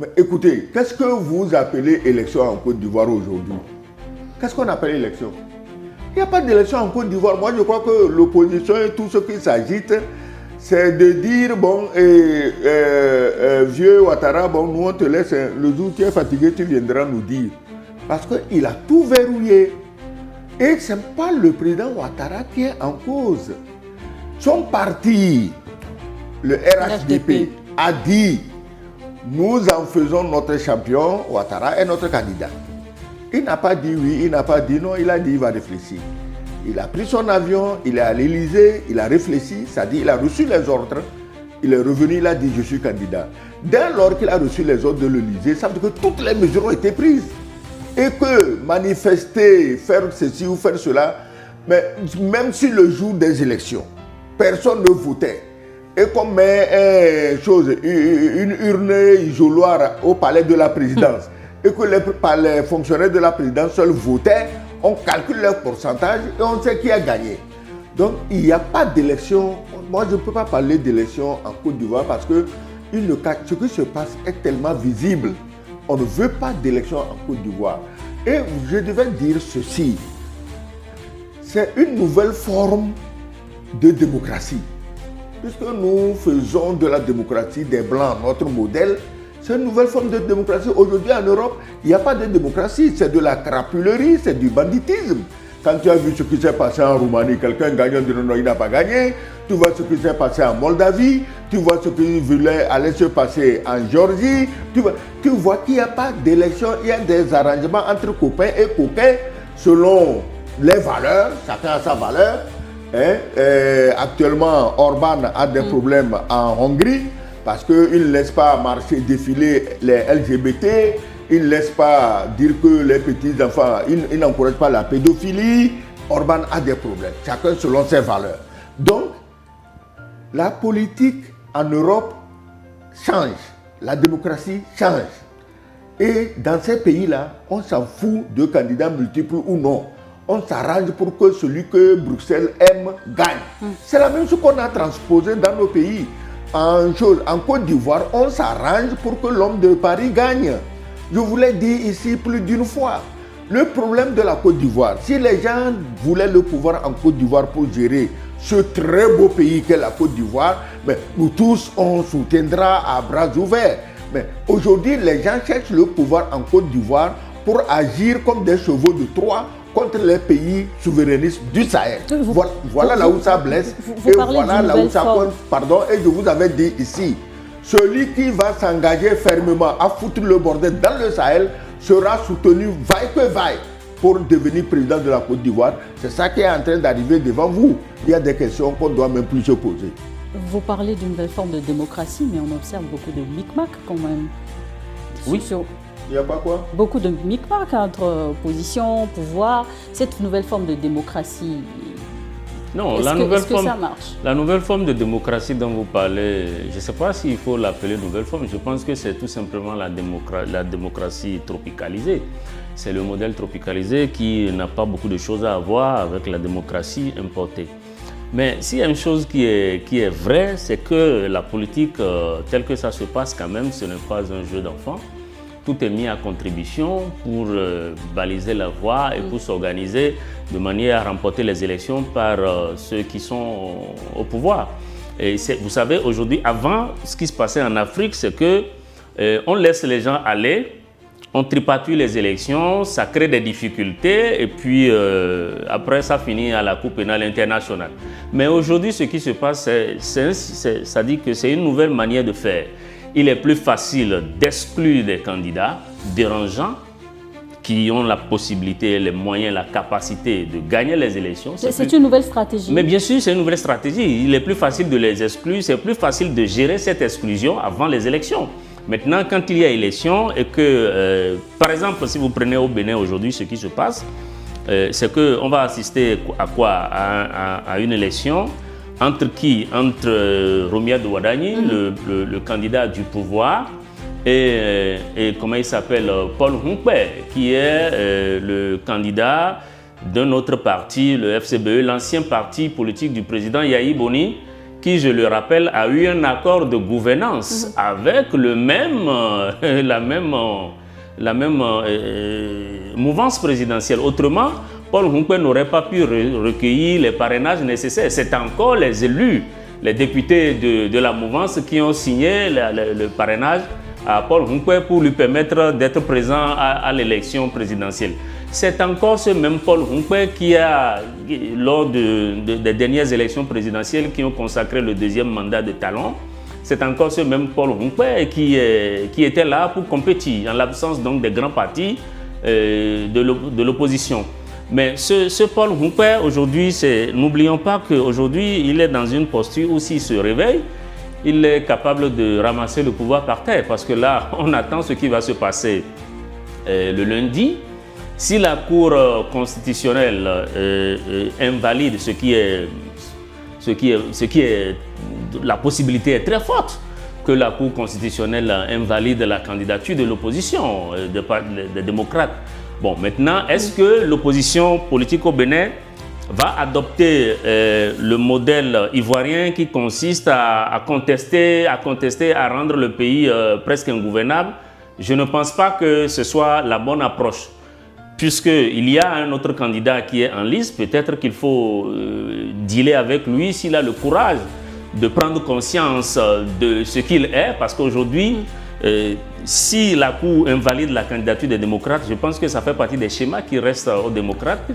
Mais écoutez, qu'est-ce que vous appelez élection en Côte d'Ivoire aujourd'hui? Qu'est-ce qu'on appelle élection? Il n'y a pas d'élection en Côte d'Ivoire. Moi, je crois que l'opposition et tout ce qui s'agite, c'est de dire, bon, vieux Ouattara, bon, nous on te laisse, le jour où tu es fatigué, tu viendras nous dire. Parce qu'il a tout verrouillé. Et ce n'est pas le président Ouattara qui est en cause. Son parti, le RHDP, a dit, nous en faisons notre champion, Ouattara est notre candidat. Il n'a pas dit oui, il n'a pas dit non, il a dit il va réfléchir. Il a pris son avion, il est à l'Élysée, il a réfléchi, c'est-à-dire il a reçu les ordres, il est revenu, il a dit je suis candidat. Dès lors qu'il a reçu les ordres de l'Élysée, ça veut dire que toutes les mesures ont été prises. Et que manifester, faire ceci ou faire cela, mais même si le jour des élections, personne ne votait, et qu'on met une urne isoloir au palais de la présidence, et que les fonctionnaires de la présidence seuls votaient, on calcule leur pourcentage et on sait qui a gagné. Donc il n'y a pas d'élection. Moi je ne peux pas parler d'élection en Côte d'Ivoire parce que ce qui se passe est tellement visible. On ne veut pas d'élection en Côte d'Ivoire. Et je devais dire ceci. C'est une nouvelle forme de démocratie. Puisque nous faisons de la démocratie des Blancs notre modèle, c'est une nouvelle forme de démocratie. Aujourd'hui en Europe, il n'y a pas de démocratie, c'est de la crapulerie, c'est du banditisme. Quand tu as vu ce qui s'est passé en Roumanie, quelqu'un gagnant de non, il n'a pas gagné. Tu vois ce qui s'est passé en Moldavie, tu vois ce qui allait se passer en Géorgie. Tu vois qu'il n'y a pas d'élection, il y a des arrangements entre copains et coquins selon les valeurs, chacun a sa valeur. Actuellement, Orban a des problèmes en Hongrie parce qu'il ne laisse pas marcher, défiler les LGBT, il ne laisse pas dire que les petits-enfants, il n'encourage pas la pédophilie. Orban a des problèmes, chacun selon ses valeurs. Donc, la politique en Europe change, la démocratie change. Et dans ces pays-là, on s'en fout de candidats multiples ou non. On s'arrange pour que celui que Bruxelles aime gagne. C'est la même chose qu'on a transposé dans nos pays. En Côte d'Ivoire, on s'arrange pour que l'homme de Paris gagne. Je vous l'ai dit ici plus d'une fois. Le problème de la Côte d'Ivoire, si les gens voulaient le pouvoir en Côte d'Ivoire pour gérer ce très beau pays qu'est la Côte d'Ivoire, nous tous, on soutiendra à bras ouverts. Mais aujourd'hui, les gens cherchent le pouvoir en Côte d'Ivoire pour agir comme des chevaux de Troie contre les pays souverainistes du Sahel. Voilà là où ça blesse. Et voilà là où ça compte. Pardon, et je vous avais dit ici, celui qui va s'engager fermement à foutre le bordel dans le Sahel sera soutenu vaille que vaille pour devenir président de la Côte d'Ivoire. C'est ça qui est en train d'arriver devant vous. Il y a des questions qu'on ne doit même plus se poser. Vous parlez d'une nouvelle forme de démocratie, mais on observe beaucoup de micmac quand même. Oui. Il n'y a pas quoi? Beaucoup de micmac entre opposition, pouvoir. Cette nouvelle forme de démocratie, non, est-ce que ça marche? La nouvelle forme de démocratie dont vous parlez, je ne sais pas s'il faut l'appeler nouvelle forme. Je pense que c'est tout simplement la démocratie tropicalisée. C'est le modèle tropicalisé qui n'a pas beaucoup de choses à voir avec la démocratie importée. Mais s'il y a une chose qui est vraie, c'est que la politique, telle que ça se passe quand même, ce n'est pas un jeu d'enfant. Tout est mis à contribution pour baliser la voie et pour s'organiser de manière à remporter les élections par ceux qui sont au pouvoir. Et vous savez, aujourd'hui, avant, ce qui se passait en Afrique, c'est que on laisse les gens aller, on tripatouille les élections, ça crée des difficultés et puis après, ça finit à la Cour pénale internationale. Mais aujourd'hui, ce qui se passe, ça dit que c'est une nouvelle manière de faire. Il est plus facile d'exclure des candidats dérangeants qui ont la possibilité, les moyens, la capacité de gagner les élections. C'est une nouvelle stratégie. Mais bien sûr, c'est une nouvelle stratégie. Il est plus facile de les exclure, c'est plus facile de gérer cette exclusion avant les élections. Maintenant, quand il y a élection et que, par exemple, si vous prenez au Bénin aujourd'hui, ce qui se passe, c'est qu'on va assister à quoi? À une élection. Entre qui? Entre Romia Douadani, le candidat du pouvoir, et comment il s'appelle, Paul Hunkpe, qui est le candidat d'un autre parti, le FCBE, l'ancien parti politique du président Yahi Boni, qui, je le rappelle, a eu un accord de gouvernance avec le même, la même mouvance présidentielle. Autrement, Paul Humpe n'aurait pas pu recueillir les parrainages nécessaires. C'est encore les élus, les députés de la mouvance qui ont signé le parrainage à Paul Humpe pour lui permettre d'être présent à l'élection présidentielle. C'est encore ce même Paul Humpe qui a, lors des dernières élections présidentielles qui ont consacré le deuxième mandat de Talon, c'est encore ce même Paul Humpe qui était là pour compétir en l'absence donc des grands partis de l'opposition. Mais ce Paul Humpe, aujourd'hui, n'oublions pas qu'aujourd'hui, il est dans une posture où s'il se réveille, il est capable de ramasser le pouvoir par terre. Parce que là, on attend ce qui va se passer le lundi. Si la Cour constitutionnelle invalide la possibilité est très forte que la Cour constitutionnelle invalide la candidature de l'opposition, des démocrates. Bon, maintenant, est-ce que l'opposition politique au Bénin va adopter le modèle ivoirien qui consiste à contester, à rendre le pays presque ingouvernable? Je ne pense pas que ce soit la bonne approche. Puisqu'il y a un autre candidat qui est en liste, peut-être qu'il faut dealer avec lui s'il a le courage de prendre conscience de ce qu'il est, parce qu'aujourd'hui, si la Cour invalide la candidature des démocrates, je pense que ça fait partie des schémas qui restent aux démocrates.